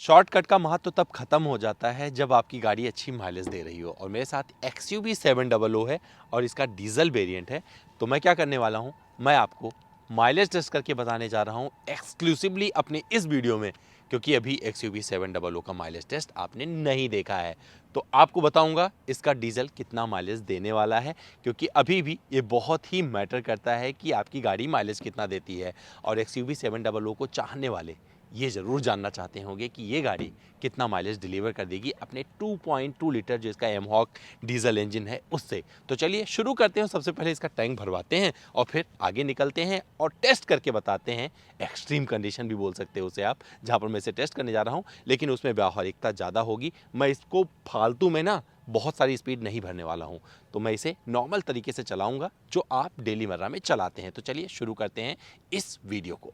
Shortcut का महत्व तो तब खत्म हो जाता है जब आपकी गाड़ी अच्छी माइलेज दे रही हो। और मेरे साथ XUV 700 है और इसका डीजल वेरिएंट है। तो मैं क्या करने वाला हूँ, मैं आपको माइलेज टेस्ट करके बताने जा रहा हूँ एक्सक्लूसिवली अपने इस वीडियो में, क्योंकि अभी XUV 700 का माइलेज टेस्ट आपने नहीं देखा है। तो आपको बताऊंगा इसका डीजल कितना माइलेज देने वाला है, क्योंकि अभी भी ये बहुत ही मैटर करता है कि आपकी गाड़ी माइलेज कितना देती है। और XUV 700 को चाहने वाले ये ज़रूर जानना चाहते होंगे कि ये गाड़ी कितना माइलेज डिलीवर कर देगी अपने 2.2 लीटर जो इसका एमहॉक डीजल इंजन है उससे। तो चलिए शुरू करते हैं। सबसे पहले इसका टैंक भरवाते हैं और फिर आगे निकलते हैं और टेस्ट करके बताते हैं। एक्सट्रीम कंडीशन भी बोल सकते हो उसे आप, जहाँ पर मैं इसे टेस्ट करने जा रहा हूँ, लेकिन उसमें व्यावहारिकता ज़्यादा होगी। मैं इसको फालतू में ना बहुत सारी स्पीड नहीं भरने वाला हूँ, तो मैं इसे नॉर्मल तरीके से चलाऊँगा जो आप डेली मर्रा में चलाते हैं। तो चलिए शुरू करते हैं इस वीडियो को।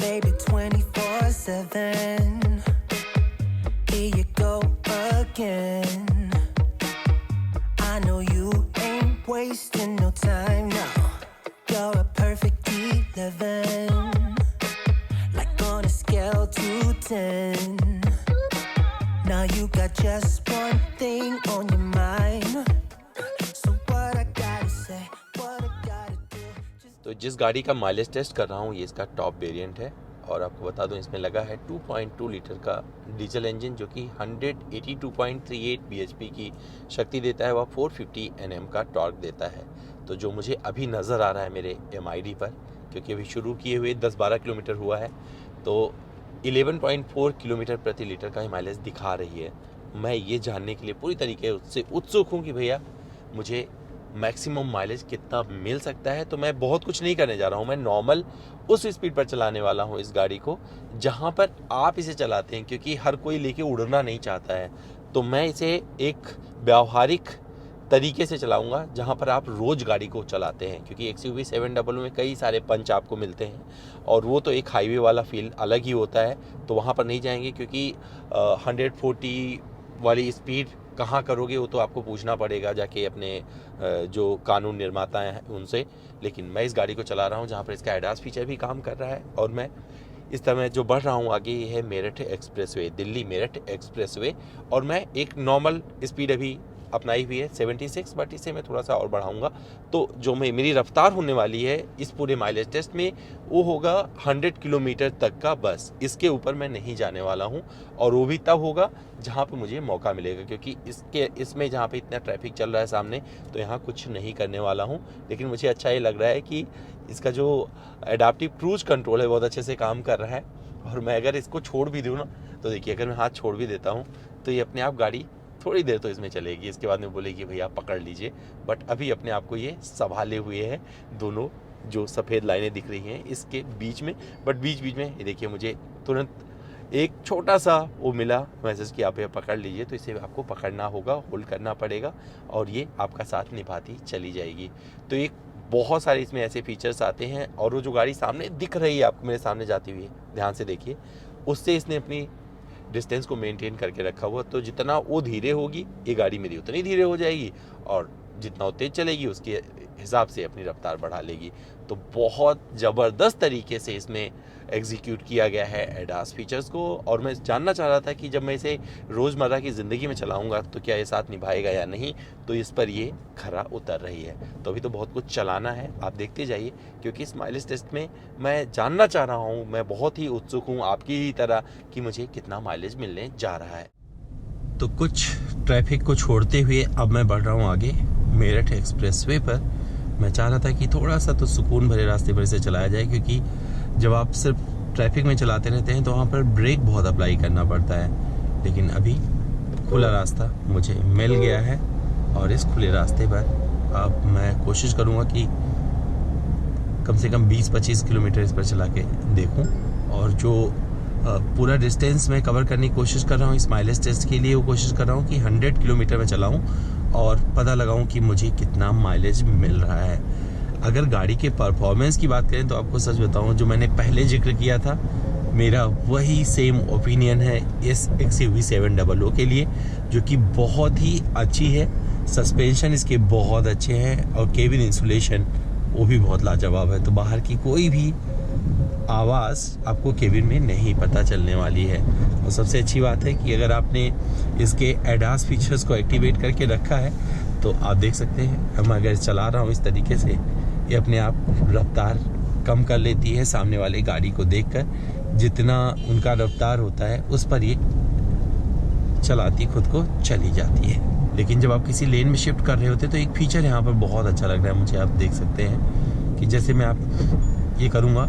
Baby 24/7, here you go again. I know you ain't wasting no time now. You're a perfect 11, like on a scale to 10. Now you got just one thing on your mind. So what I gotta say, what I gotta do. तो जिस गाड़ी का mileage test कर रहा हूँ ये इसका top variant है और आपको बता दूं इसमें लगा है 2.2 लीटर का डीजल इंजन जो कि 182.38 bhp की शक्ति देता है। वह 450 Nm का टॉर्क देता है। तो जो मुझे अभी नज़र आ रहा है मेरे MID पर, क्योंकि अभी शुरू किए हुए 10-12 किलोमीटर हुआ है, तो 11.4 किलोमीटर प्रति लीटर का माइलेज दिखा रही है। मैं ये जानने के लिए पूरी तरीके से उत्सुक हूँ कि भैया मुझे मैक्सिमम माइलेज कितना मिल सकता है। तो मैं बहुत कुछ नहीं करने जा रहा हूँ, मैं नॉर्मल उस स्पीड पर चलाने वाला हूँ इस गाड़ी को जहाँ पर आप इसे चलाते हैं, क्योंकि हर कोई लेके उड़ना नहीं चाहता है। तो मैं इसे एक व्यावहारिक तरीके से चलाऊंगा जहाँ पर आप रोज़ गाड़ी को चलाते हैं, क्योंकि XUV 700 में कई सारे पंच आपको मिलते हैं और वो तो एक हाईवे वाला फील अलग ही होता है। तो वहाँ पर नहीं जाएंगे, क्योंकि 140 वाली स्पीड कहाँ करोगे वो तो आपको पूछना पड़ेगा जाके अपने जो कानून निर्माता हैं उनसे। लेकिन मैं इस गाड़ी को चला रहा हूँ जहाँ पर इसका ADAS फीचर भी काम कर रहा है। और मैं इस तरह जो बढ़ रहा हूँ आगे, ये है मेरठ एक्सप्रेसवे, दिल्ली मेरठ एक्सप्रेसवे, और मैं एक नॉर्मल स्पीड अभी अपनाई हुई है 76, बट इसे मैं थोड़ा सा और बढ़ाऊंगा। तो जो मेरी रफ्तार होने वाली है इस पूरे माइलेज टेस्ट में वो होगा 100 किलोमीटर तक का, बस इसके ऊपर मैं नहीं जाने वाला हूं। और वो भी तब होगा जहां पे मुझे मौका मिलेगा, क्योंकि इसमें जहां पे इतना ट्रैफिक चल रहा है सामने, तो यहाँ कुछ नहीं करने वाला हूँ। लेकिन मुझे अच्छा ये लग रहा है कि इसका जो एडाप्टिव क्रूज कंट्रोल है बहुत अच्छे से काम कर रहा है। और मैं अगर इसको छोड़ भी दूँ ना, तो देखिए अगर मैं हाथ छोड़ भी देता हूँ तो ये अपने आप गाड़ी थोड़ी देर तो इसमें चलेगी, इसके बाद में बोलेगी भैया पकड़ लीजिए। बट अभी अपने आप को ये संभाले हुए है, दोनों जो सफ़ेद लाइनें दिख रही हैं इसके बीच में। बट बीच बीच में ये देखिए मुझे तुरंत एक छोटा सा वो मिला मैसेज कि आप ये पकड़ लीजिए, तो इसे आपको पकड़ना होगा, होल्ड करना पड़ेगा और ये आपका साथ निभाती चली जाएगी। तो एक बहुत सारे इसमें ऐसे फीचर्स आते हैं। और वो जो गाड़ी सामने दिख रही है आपको मेरे सामने जाती हुई, ध्यान से देखिए, उससे इसने अपनी डिस्टेंस को मेंटेन करके रखा हुआ। तो जितना वो धीरे होगी ये गाड़ी मेरी उतनी धीरे हो जाएगी, और जितना वो तेज चलेगी उसके हिसाब से अपनी रफ्तार बढ़ा लेगी। तो बहुत ज़बरदस्त तरीके से इसमें एग्जीक्यूट किया गया है ADAS फीचर्स को। और मैं जानना चाह रहा था कि जब मैं इसे रोज़मर्रा की ज़िंदगी में चलाऊंगा तो क्या ये साथ निभाएगा या नहीं, तो इस पर ये खरा उतर रही है। तो अभी तो बहुत कुछ चलाना है, आप देखते जाइए, क्योंकि इस माइलेज टेस्ट में मैं जानना चाह रहा हूँ, मैं बहुत ही उत्सुक हूँ आपकी ही तरह कि मुझे कितना माइलेज मिलने जा रहा है। तो कुछ ट्रैफिक को छोड़ते हुए अब मैं बढ़ रहा हूँ आगे मेरठ एक्सप्रेसवे पर। मैं चाह रहा था कि थोड़ा सा तो सुकून भरे रास्ते पर इसे चलाया जाए, क्योंकि जब आप सिर्फ ट्रैफिक में चलाते रहते हैं तो वहाँ पर ब्रेक बहुत अप्लाई करना पड़ता है। लेकिन अभी खुला रास्ता मुझे मिल गया है और इस खुले रास्ते पर अब मैं कोशिश करूँगा कि कम से कम 20-25 किलोमीटर इस पर चला के देखूँ। और जो पूरा डिस्टेंस मैं कवर करने की कोशिश कर रहा हूँ इस माइलेज टेस्ट के लिए, वो कोशिश कर रहा हूँ कि 100 किलोमीटर में चलाऊँ और पता लगाऊँ कि मुझे कितना माइलेज मिल रहा है। अगर गाड़ी के परफॉर्मेंस की बात करें तो आपको सच बताऊँ, जो मैंने पहले जिक्र किया था, मेरा वही सेम ओपिनियन है इस XUV 700 के लिए, जो कि बहुत ही अच्छी है। सस्पेंशन इसके बहुत अच्छे हैं और केबिन इंसुलेशन वो भी बहुत लाजवाब है। तो बाहर की कोई भी आवाज़ आपको केबिन में नहीं पता चलने वाली है। और सबसे अच्छी बात है कि अगर आपने इसके एडास फीचर्स को एक्टिवेट करके रखा है तो आप देख सकते हैं, हम अगर चला रहा हूँ इस तरीके से, ये अपने आप रफ्तार कम कर लेती है सामने वाले गाड़ी को देखकर। जितना उनका रफ्तार होता है उस पर ये चलाती खुद को चली जाती है। लेकिन जब आप किसी लेन में शिफ्ट कर रहे होते हैं तो एक फीचर यहाँ पर बहुत अच्छा लग रहा है मुझे। आप देख सकते हैं कि जैसे मैं आप ये करूँगा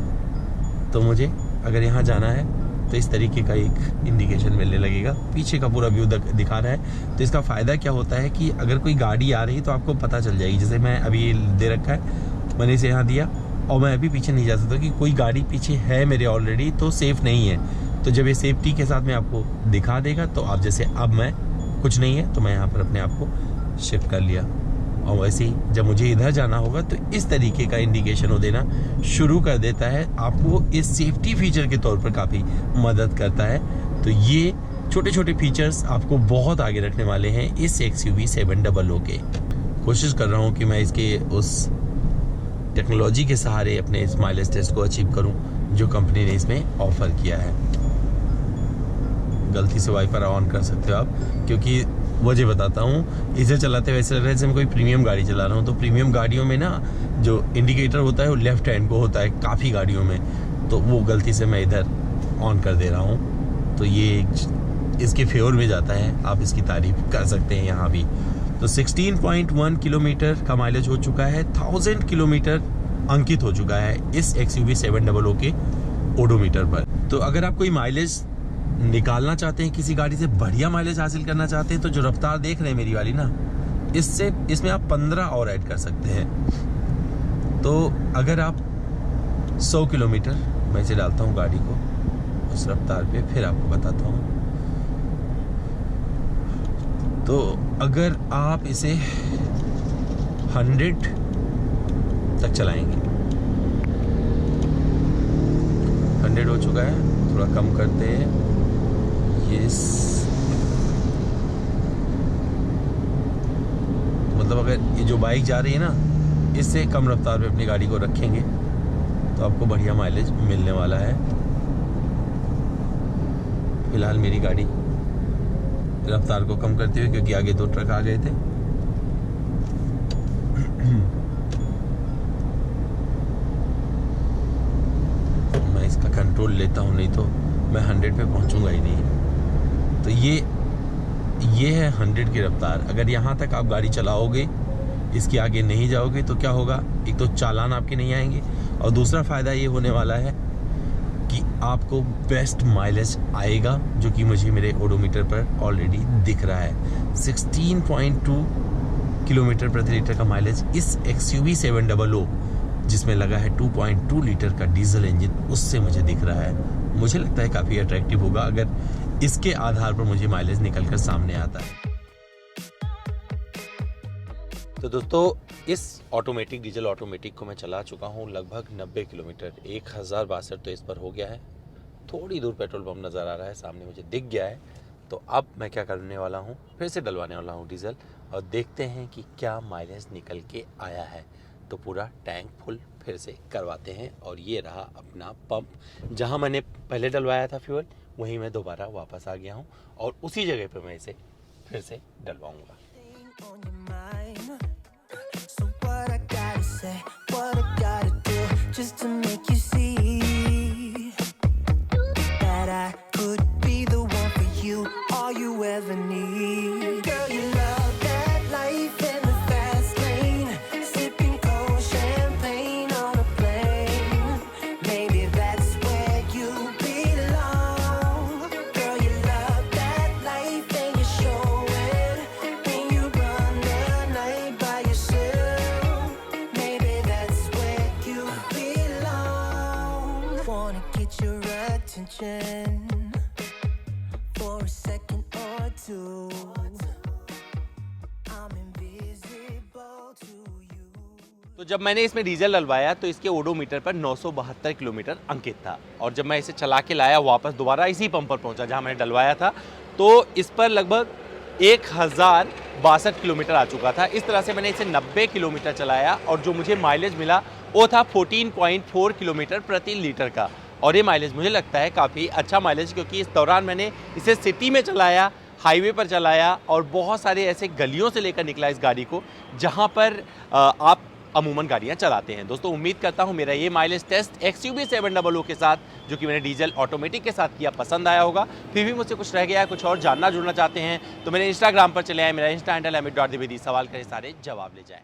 तो मुझे अगर यहाँ जाना है तो इस तरीके का एक इंडिकेशन मिलने लगेगा, पीछे का पूरा व्यू दिखा रहा है। तो इसका फ़ायदा क्या होता है कि अगर कोई गाड़ी आ रही तो आपको पता चल जाएगी। जैसे मैं अभी ये दे रखा है, मैंने इसे यहाँ दिया और मैं अभी पीछे नहीं जा सकता कि कोई गाड़ी पीछे है मेरे ऑलरेडी, तो सेफ़ नहीं है। तो जब ये सेफ्टी के साथ में आपको दिखा देगा तो आप जैसे अब मैं कुछ नहीं है तो मैं यहाँ पर अपने आप को शिफ्ट कर लिया। और वैसे ही जब मुझे इधर जाना होगा तो इस तरीके का इंडिकेशन वो देना शुरू कर देता है। आपको इस सेफ्टी फीचर के तौर पर काफ़ी मदद करता है। तो ये छोटे छोटे फीचर्स आपको बहुत आगे रखने वाले हैं इस XUV 700 के। कोशिश कर रहा हूँ कि मैं इसके उस टेक्नोलॉजी के सहारे अपने इस माइलेज टेस्ट को अचीव करूँ जो कंपनी ने इसमें ऑफ़र किया है। गलती से वाइपर ऑन कर सकते हो आप, क्योंकि वजह बताता हूँ, इसे चलाते हुए ऐसे लग रहा है जैसे मैं कोई प्रीमियम गाड़ी चला रहा हूँ। तो प्रीमियम गाड़ियों में ना जो इंडिकेटर होता है वो लेफ्ट हैंड को होता है काफ़ी गाड़ियों में, तो वो गलती से मैं इधर ऑन कर दे रहा हूँ। तो ये इसके फेवर में जाता है, आप इसकी तारीफ कर सकते हैं यहाँ भी। तो 16.1 किलोमीटर का माइलेज हो चुका है, 1000 किलोमीटर अंकित हो चुका है इस XUV 700 के ओडोमीटर पर। तो अगर आप कोई माइलेज निकालना चाहते हैं, किसी गाड़ी से बढ़िया माइलेज हासिल करना चाहते हैं, तो जो रफ्तार देख रहे हैं मेरी वाली ना, इसमें आप 15 और ऐड कर सकते हैं। तो अगर आप 100 किलोमीटर, मैं इसे डालता हूँ गाड़ी को उस रफ्तार पे, फिर आपको बताता हूँ। तो अगर आप इसे 100 तक चलाएंगे, 100 हो चुका है, थोड़ा कम करते हैं। मतलब अगर ये जो बाइक जा रही है ना, इससे कम रफ्तार पे अपनी गाड़ी को रखेंगे तो आपको बढ़िया माइलेज मिलने वाला है। फिलहाल मेरी गाड़ी रफ्तार को कम करते हुए, क्योंकि आगे 2 ट्रक आ गए थे, मैं इसका कंट्रोल लेता हूँ, नहीं तो मैं 100 पे पहुँचूंगा ही नहीं। तो ये है 100 की रफ्तार। अगर यहाँ तक आप गाड़ी चलाओगे, इसके आगे नहीं जाओगे तो क्या होगा, एक तो चालान आपके नहीं आएंगे, और दूसरा फ़ायदा ये होने वाला है कि आपको बेस्ट माइलेज आएगा, जो कि मुझे मेरे ओडोमीटर पर ऑलरेडी दिख रहा है। 16.2 किलोमीटर प्रति लीटर का माइलेज इस XUV 700 जिसमें लगा है 2.2 लीटर का डीजल इंजन, उससे मुझे दिख रहा है। मुझे लगता है काफ़ी अट्रैक्टिव होगा अगर इसके आधार पर मुझे माइलेज निकल कर सामने आता है। तो दोस्तों, इस ऑटोमेटिक डीजल ऑटोमेटिक को मैं चला चुका हूँ लगभग 90 किलोमीटर, 1062 तो इस पर हो गया है। थोड़ी दूर पेट्रोल पंप नज़र आ रहा है, सामने मुझे दिख गया है। तो अब मैं क्या करने वाला हूँ, फिर से डलवाने वाला हूँ डीजल, और देखते हैं कि क्या माइलेज निकल के आया है। तो पूरा टैंक फुल फिर से करवाते हैं। और ये रहा अपना पंप, जहाँ मैंने पहले डलवाया था फ्यूल, वहीं मैं दोबारा वापस आ गया हूँ और उसी जगह पे मैं इसे फिर से डलवाऊँगा। For a second or two, I'm invisible to you. तो जब मैंने इसमें डीजल डलवाया तो इसके ओडोमीटर पर 972 किलोमीटर अंकित था, और जब मैं इसे चला के लाया वापस दोबारा इसी पंप पर पहुंचा जहां मैंने डलवाया था, तो इस पर लगभग 1062 किलोमीटर आ चुका था। इस तरह से मैंने इसे 90 किलोमीटर चलाया और जो मुझे माइलेज मिला वो था 14.4 किलोमीटर प्रति लीटर का। और ये माइलेज मुझे लगता है काफ़ी अच्छा माइलेज, क्योंकि इस दौरान मैंने इसे सिटी में चलाया, हाईवे पर चलाया और बहुत सारे ऐसे गलियों से लेकर निकला इस गाड़ी को जहाँ पर आप अमूमन गाड़ियाँ चलाते हैं। दोस्तों उम्मीद करता हूँ मेरा ये माइलेज टेस्ट XUV 700 के साथ, जो कि मैंने डीजल ऑटोमेटिक के साथ किया, पसंद आया होगा। फिर भी मुझसे कुछ रह गया है, कुछ और जानना जुड़ना चाहते हैं तो मेरे इंस्टाग्राम पर चले आए। मेरा इंस्टा हैंडल amit.dwivedi, सवाल करें सारे जवाब ले जाएं।